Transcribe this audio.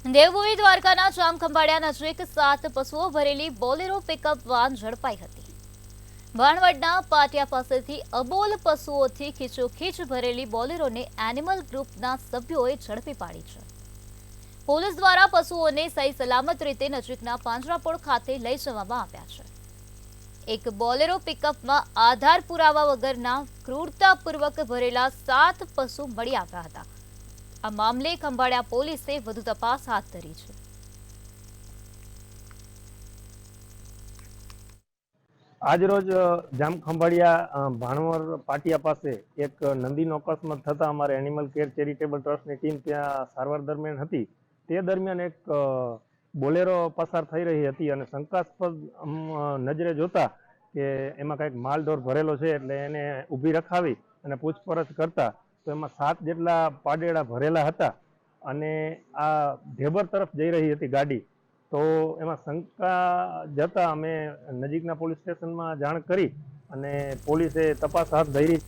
દેવભૂમિ દ્વારકાના જામખંભાળિયા નજીક 7 પશુઓ ભરેલી બોલેરો પિકઅપ વાન ઝડપાઈ હતી। ભાણવડના પાટિયા પાસેથી અબોલ પશુઓથી ખીચોખીચ ભરેલી બોલેરોને એનિમલ ગ્રુપના સભ્યોએ ઝડપી પાડી છે। પોલીસ દ્વારા પશુઓને સહી સલામત રીતે નજીકના પાંજરાપોળ ખાતે લઈ જવામાં આવ્યા છે। એક બોલેરો પિકઅપમાં આધાર પુરાવા વગરના ક્રૂરતાપૂર્વક ભરેલા 7 પશુ મળી આવ્યા હતા। આ મામલે ખંભાળિયા પોલીસે વધુ તપાસ હાથ ધરી છે। આજરોજ જામખંભાળિયા ભાણવર પાટિયા પાસે એક નંદીનો અકસ્માત થતા અમારે એનિમલ કેર ચેરિટેબલ ટ્રસ્ટની ટીમ ત્યાં સારવાર દરમિયાન હતી। તે દરમિયાન એક બોલેરો પસાર થઈ રહી હતી અને શંકાસ્પદ નજરે જોતા કે એમાં કંઈક માલઢોર ભરેલો છે એટલે એને ઊભી રખાવી અને પૂછપરછ કરતા તો એમાં 7 જેટલા પાડેડા ભરેલા હતા અને આ ઢેબર તરફ જઈ રહી હતી ગાડી। તો એમાં શંકા જતા અમે નજીકના પોલીસ સ્ટેશનમાં જાણ કરી અને પોલીસે તપાસ હાથ ધરી।